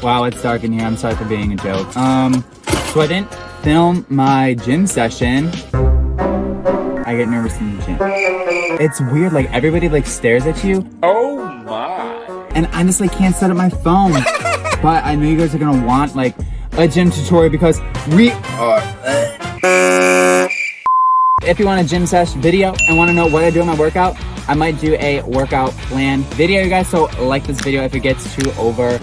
Wow, it's dark in here. I'm sorry for being a joke. So I didn't film my gym session. I get nervous in the gym. It's weird, like everybody like stares at you. Oh my. And I just like can't set up my phone. But I know you guys are gonna want like a gym tutorial because we are. If you want a gym session video and want to know what I do in my workout, I might do a workout plan video, you guys. So like this video if it gets to over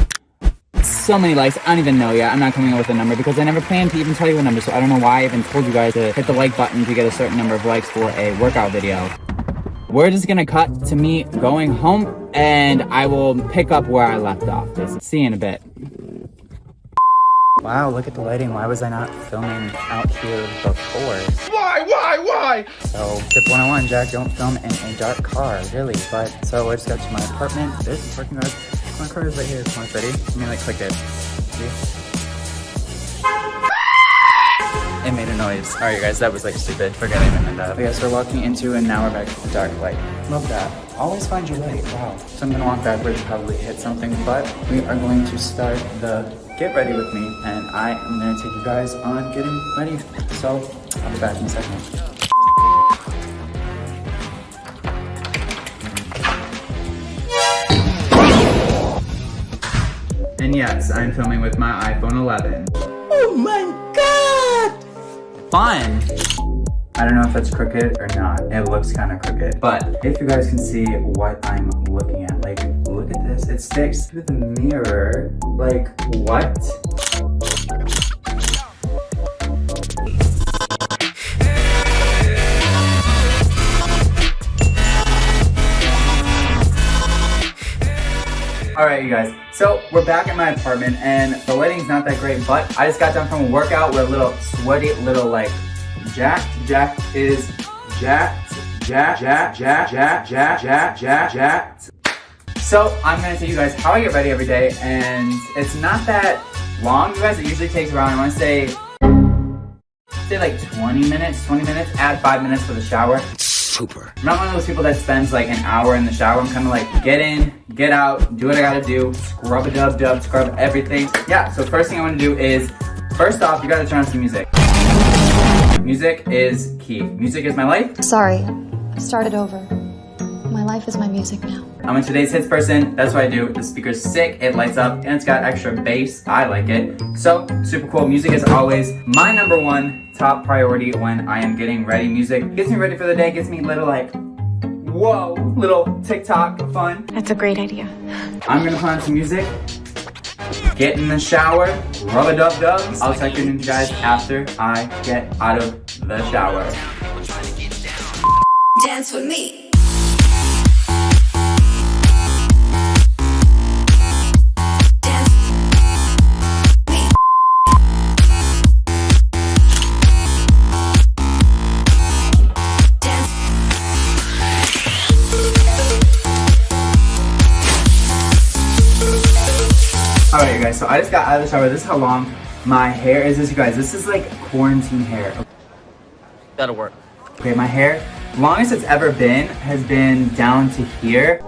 so many likes. I don't even know yet. I'm not coming up with a number because I never planned to even tell you a number. So I don't know why I even told you guys to hit the like button to get a certain number of likes for a workout video. We're just gonna cut to me going home and I will pick up where I left off. See you in a bit. Wow, look at the lighting. Why was I not filming out here before? Why? So, tip 101, Jack, don't film in a dark car, really. But, so let's go to my apartment. There's the parking garage. My car is right here. Come on, it's ready. Let me, like, click it. See? It made a noise. Alright, you guys, that was, like, stupid. Forget I even meant that. But yeah, so we're walking into, and now we're back to the dark light. Love that. Always find your way. Wow. So I'm gonna walk backwards, probably hit something, but we are going to start the get ready with me, and I am gonna take you guys on getting ready. So, I'll be back in a second. And yes, I'm filming with my iPhone 11. Oh my god! Fun! I don't know if that's crooked or not. It looks kind of crooked. But if you guys can see what I'm looking at, like, look at this. It sticks to the mirror. Like, what? Alright, you guys. So, we're back in my apartment, and the lighting's not that great, but I just got done from a workout. We're a little sweaty, little, like, jacked. Jack is jacked. Jacked. So I'm gonna tell you guys how I get ready every day, and it's not that long, you guys. It usually takes around, I wanna say like 20 minutes, add 5 minutes for the shower. Super. I'm not one of those people that spends like an hour in the shower. I'm kind of like get in, get out, do what I gotta do, scrub a dub, scrub everything. Yeah, so first thing I wanna do is, first off, you gotta turn on some music. Music is key. Music is my life. Sorry, start it over. My life is my music now. I'm a today's hits person. That's what I do. The speaker's sick, it lights up, and it's got extra bass. I like it. So, super cool. Music is always my number one top priority when I am getting ready. Music gets me ready for the day, gets me little like, whoa, little TikTok fun. That's a great idea. I'm gonna put on some music, get in the shower, rub a dub. I'll check in with you guys after I get out of the shower. Dance with me. Alright, you guys, so I just got out of the shower. This is how long my hair is. You guys, this is like quarantine hair. That'll work. Okay, my hair, longest it's ever been, has been down to here.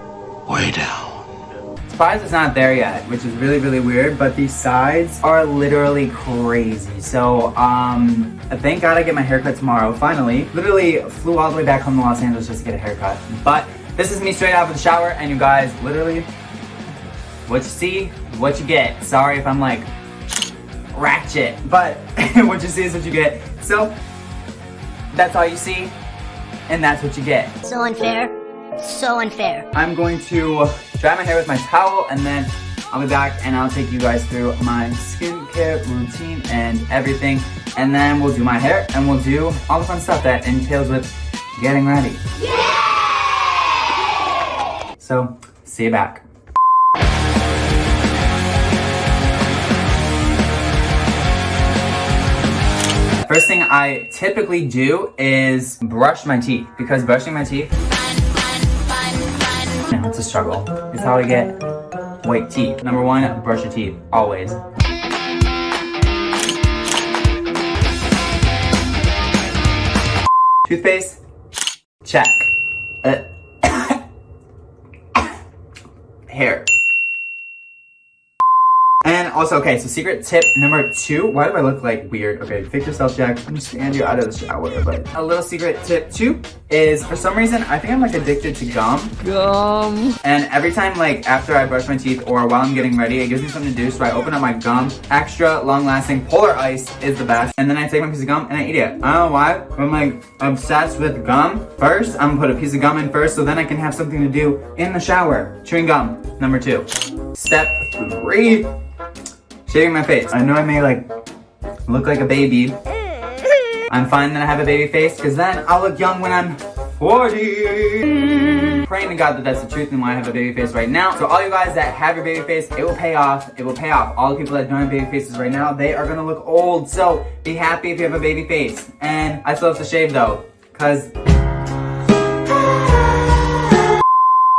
Way down. Surprised it's not there yet, which is really, really weird, but these sides are literally crazy. So, thank God I get my haircut tomorrow, finally. Literally flew all the way back home to Los Angeles just to get a haircut. But this is me straight out of the shower, and you guys, literally, what you see, what you get. Sorry if I'm like ratchet, but what you see is what you get. So, that's all you see, and that's what you get. So unfair. So unfair. I'm going to dry my hair with my towel, and then I'll be back and I'll take you guys through my skincare routine and everything. And then we'll do my hair and we'll do all the fun stuff that entails with getting ready. Yeah! So, see you back. First thing I typically do is brush my teeth, because brushing my teeth, it's a struggle. It's how I get white teeth. Number one, brush your teeth, always. Toothpaste, check. Hair. And Also, okay, so secret tip number 2. Why do I look like weird? Okay, fake yourself, Jack. I'm just stand you out of the shower. But a little secret tip 2 is, for some reason, I think I'm like addicted to gum. And every time, like, after I brush my teeth or while I'm getting ready, it gives me something to do. So I open up my gum. Extra long-lasting Polar Ice is the best. And then I take my piece of gum and I eat it. I don't know why, but I'm like obsessed with gum. First, I'm gonna put a piece of gum in first so then I can have something to do in the shower. Chewing gum, number 2. Step 3, shaving my face. I know I may like look like a baby. I'm fine that I have a baby face because then I'll look young when I'm 40. Praying to God that that's the truth and why I have a baby face right now. So all you guys that have your baby face, it will pay off. It will pay off. All the people that don't have baby faces right now, they are gonna look old. So be happy if you have a baby face. And I still have to shave though, cause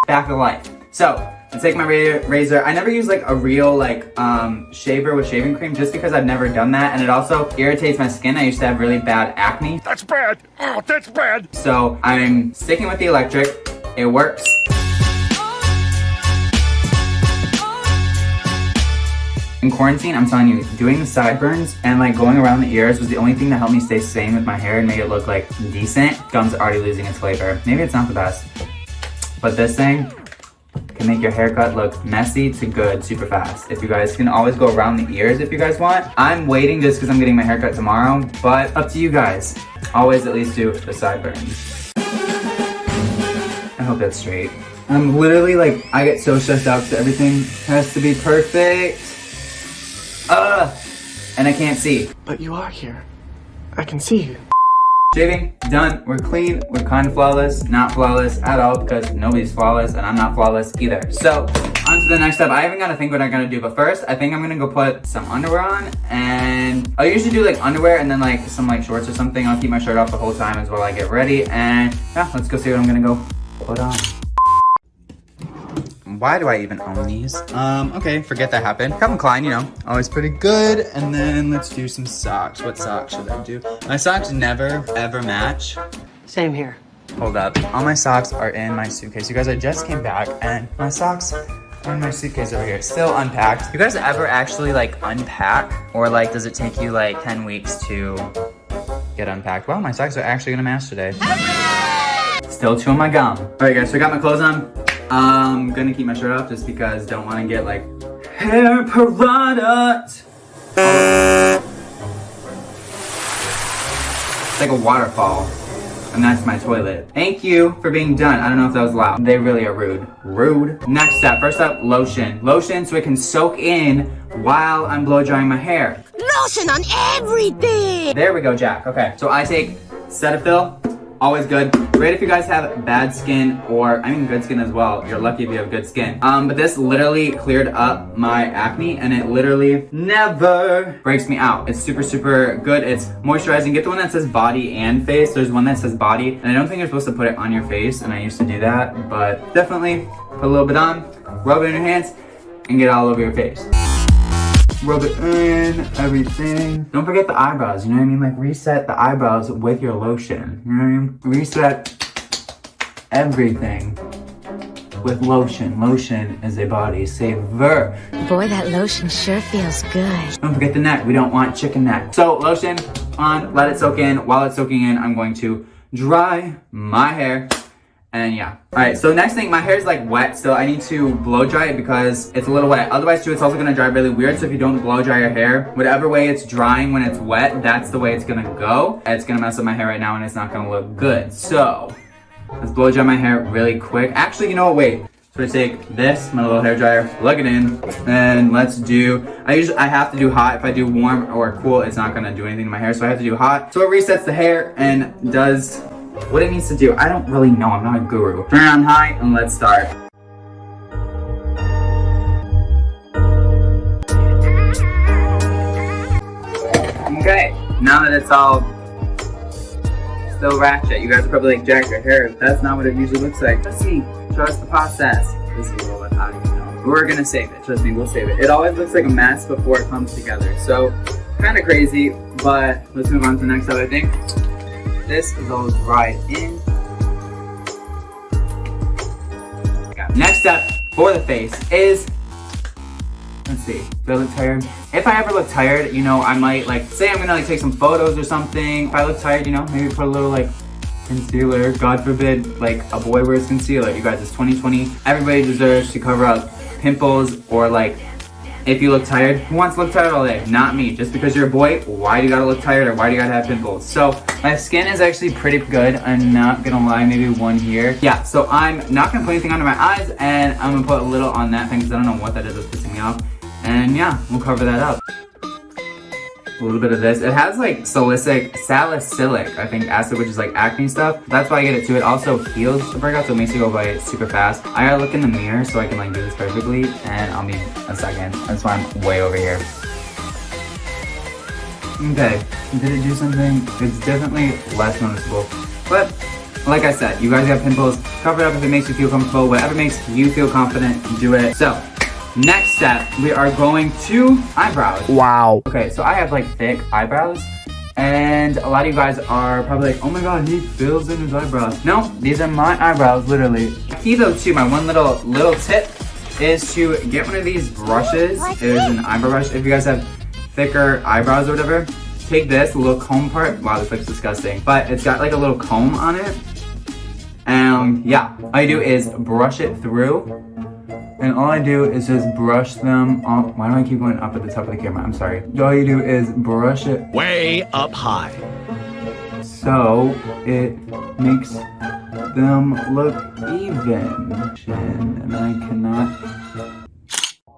back to life. So I take my razor. I never use like a real like shaver with shaving cream just because I've never done that, and it also irritates my skin. I used to have really bad acne. That's bad. Oh, that's bad. So I'm sticking with the electric. It works. In quarantine, I'm telling you, doing the sideburns and like going around the ears was the only thing that helped me stay sane with my hair and make it look like decent. Gum's already losing its flavor. Maybe it's not the best, but this thing can make your haircut look messy to good super fast. If you guys can always go around the ears if you guys want. I'm waiting just because I'm getting my haircut tomorrow, but up to you guys. Always at least do the sideburns. I hope that's straight. I'm literally like, I get so stressed out because everything has to be perfect. And I can't see. But you are here. I can see you. Shaving, done. We're clean. We're kind of flawless. Not flawless at all because nobody's flawless and I'm not flawless either. So, on to the next step. I haven't got to think what I'm going to do. But first, I think I'm going to go put some underwear on. And I usually do like underwear and then like some like shorts or something. I'll keep my shirt off the whole time as well. I get ready. And yeah, let's go see what I'm going to go put on. Why do I even own these? Okay, forget that happened. Calvin Klein, you know, always pretty good. And then let's do some socks. What socks should I do? My socks never, ever match. Same here. Hold up. All my socks are in my suitcase. You guys, I just came back and my socks are in my suitcase over here, still unpacked. You guys ever actually like unpack? Or like, does it take you like 10 weeks to get unpacked? Well, my socks are actually gonna match today. Still chewing my gum. All right guys, so I got my clothes on. I'm gonna keep my shirt off just because don't want to get like hair product. It's like a waterfall, and that's my toilet. Thank you for being done. I don't know if that was loud. They really are rude. Rude. Next step, first up, lotion. Lotion so it can soak in while I'm blow drying my hair. Lotion on everything! There we go, Jack. Okay, so I take Cetaphil. Always good. Great if you guys have bad skin or, I mean good skin as well. You're lucky if you have good skin. But this literally cleared up my acne and it literally never breaks me out. It's super, super good. It's moisturizing. Get the one that says body and face. There's one that says body and I don't think you're supposed to put it on your face and I used to do that, but definitely put a little bit on, rub it in your hands and get it all over your face. Rub it in, everything. Don't forget the eyebrows, you know what I mean? Like reset the eyebrows with your lotion, you know what I mean? Reset everything with lotion. Lotion is a body saver. Boy, that lotion sure feels good. Don't forget the neck, we don't want chicken neck. So lotion on, let it soak in. While it's soaking in, I'm going to dry my hair. And yeah. Alright, so next thing, my hair is like wet still. I need to blow dry it because it's a little wet. Otherwise too, it's also gonna dry really weird. So if you don't blow dry your hair, whatever way it's drying when it's wet, that's the way it's gonna go. It's gonna mess up my hair right now and it's not gonna look good. So let's blow dry my hair really quick. Actually, you know what, wait. So I take this, my little hair dryer, plug it in, and let's do, I have to do hot. If I do warm or cool, it's not gonna do anything to my hair. So I have to do hot. So it resets the hair and does what it needs to do. I don't really know, I'm not a guru. Turn it on high and let's start. Okay, now that it's all still ratchet, you guys are probably like, Jack, your hair, that's not what it usually looks like. Trust me, trust the process. This is a little bit hot, you know. We're gonna save it, trust me, we'll save it. It always looks like a mess before it comes together. So, kind of crazy, but let's move on to the next step, I think. This goes right in. Okay. Next step for the face is let's see, do I look tired? If I ever look tired, you know, I might like, say I'm gonna like take some photos or something. If I look tired, you know, maybe put a little like concealer. God forbid, like a boy wears concealer. You guys, it's 2020. Everybody deserves to cover up pimples or like, if you look tired, who wants to look tired all day? Not me. Just because you're a boy, why do you gotta look tired or why do you gotta have pimples? So my skin is actually pretty good. I'm not gonna lie, maybe one here. Yeah, so I'm not gonna put anything under my eyes and I'm gonna put a little on that thing because I don't know what that is that's pissing me off. And yeah, we'll cover that up. A little bit of this. It has like salicylic, I think, acid, which is like acne stuff. That's why I get it too. It also heals the breakout, so it makes you go away super fast. I gotta look in the mirror so I can like do this perfectly, and I'll be a second. That's why I'm way over here. Okay, did it do something? It's definitely less noticeable. But like I said, you guys have pimples, cover it up if it makes you feel comfortable. Whatever makes you feel confident, do it. So next step, we are going to eyebrows. Wow. Okay, so I have like thick eyebrows, and a lot of you guys are probably like, oh my god, he fills in his eyebrows. No, these are my eyebrows, literally. Key though too, my one little tip is to get one of these brushes. It is an eyebrow brush. If you guys have thicker eyebrows or whatever, take this little comb part. Wow, this looks disgusting. But it's got like a little comb on it. And yeah, all you do is brush it through. And all I do is just brush them up. Why do I keep going up at the top of the camera? I'm sorry. All you do is brush it Way up high. so it makes them look even. And I cannot.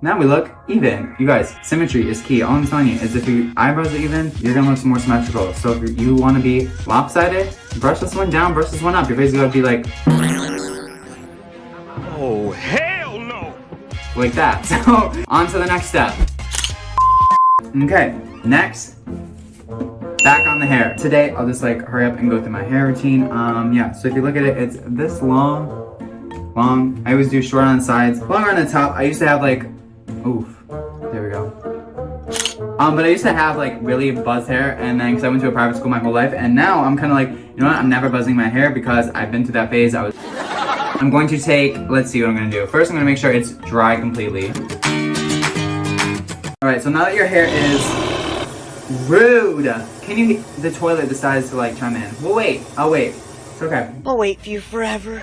Now we look even. You guys, symmetry is key. All I'm telling you is if your eyebrows are even, you're gonna look more symmetrical. So if you wanna be lopsided, brush this one down, brush this one up. Your face is gonna be like, Oh, hell no. like that. So on to the next step. Okay, next, back on the hair. Today I'll just like hurry up and go through my hair routine. Yeah, so if you look at it, it's this long. I always do short on the sides, longer on the top. I used to have like, oof, there we go. But I used to have like really buzzed hair, and then because I went to a private school my whole life, and now I'm kind of like, you know what, I'm never buzzing my hair because I've been through that phase. I'm going to take, let's see what I'm gonna do. First, I'm gonna make sure it's dry completely. All right, so now that your hair is rude, can you, the toilet decides to like chime in. We'll wait, I'll wait, it's okay. I'll wait for you forever.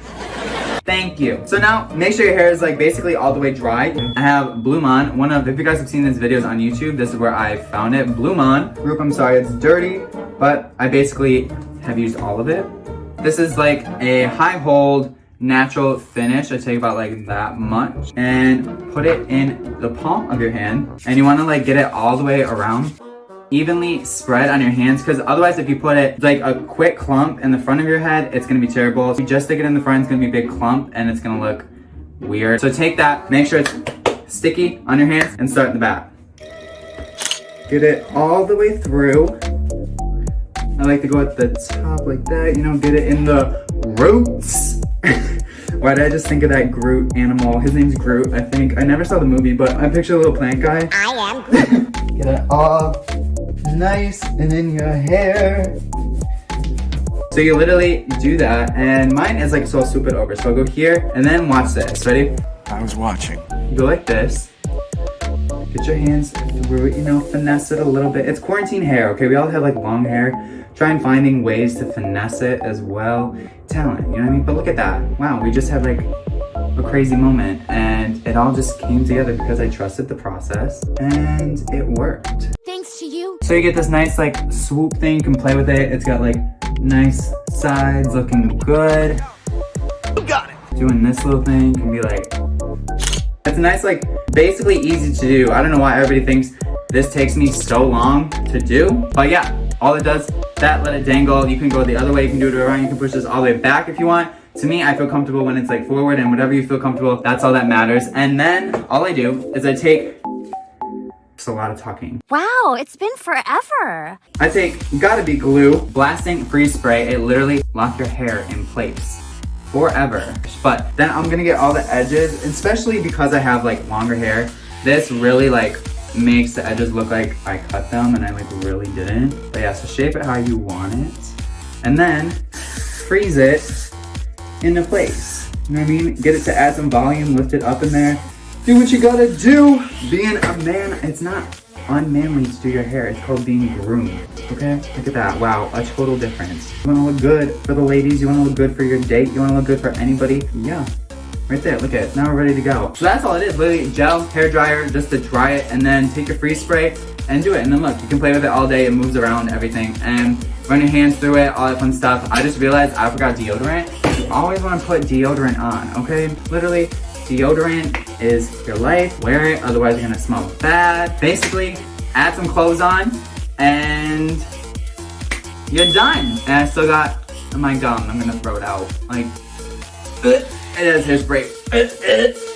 Thank you. So now, make sure your hair is like basically all the way dry. I have Blue Mon, if you guys have seen these videos on YouTube, this is where I found it. Blue Mon group, I'm sorry, it's dirty, but I basically have used all of it. This is like a high hold, natural finish. I take about like that much and put it in the palm of your hand, and you want to like get it all the way around, evenly spread on your hands, because otherwise if you put it like a quick clump in the front of your head, it's gonna be terrible. If you just stick it in the front, it's gonna be a big clump and it's gonna look weird. So take that, make sure it's sticky on your hands, and start in the back. Get it all the way through. I like to go at the top like that, you know, get it in the roots. Why did I just think of that Groot animal? His name's Groot, I think. I never saw the movie, but I picture a little plant guy. I am Groot. Get it all nice and in your hair. So you literally do that, and mine is like so I'll swoop it over. So I'll go here, and then watch this. Ready? I was watching. You go like this. Get your hands through it, you know, finesse it a little bit. It's quarantine hair, okay? We all have like long hair. Try and finding ways to finesse it as well. Talent, you know what I mean? But look at that. Wow, we just had like a crazy moment, and it all just came together because I trusted the process and it worked. Thanks to you. So you get this nice like swoop thing, you can play with it. It's got like nice sides, looking good. You got it. Doing this little thing can be like, it's nice, like basically easy to do. I don't know why everybody thinks this takes me so long to do, but yeah, all it does, that, let it dangle. You can go the other way, you can do it around, you can push this all the way back if you want. To me, I feel comfortable when it's like forward, and whatever you feel comfortable, that's all that matters. And then all I do is I take, it's a lot of talking. Wow, it's been forever. I take Gotta Be glue, blasting freeze spray. It literally locks your hair in place forever. But then I'm gonna get all the edges, especially because I have like longer hair. This really like makes the edges look like I cut them and I like really didn't. But yeah, so shape it how you want it, and then freeze it into place. You know what I mean? Get it to add some volume, lift it up in there, Do what you gotta do. Being a man, it's not unmanly to do your hair. It's called being groomed. Okay? Look at that. Wow, a total difference. You wanna look good for the ladies, you wanna look good for your date, you wanna look good for anybody. Yeah. Right there, look at it. Now we're ready to go. So that's all it is, literally gel, hair dryer, just to dry it, and then take your freeze spray and do it. And then look, you can play with it all day. It moves around everything, and run your hands through it, all that fun stuff. I just realized I forgot deodorant. You always want to put deodorant on, okay? Literally, deodorant is your life. Wear it, otherwise you're gonna smell bad. Basically, add some clothes on, and you're done. And I still got my gum. I'm gonna throw it out. Like, it is hairspray.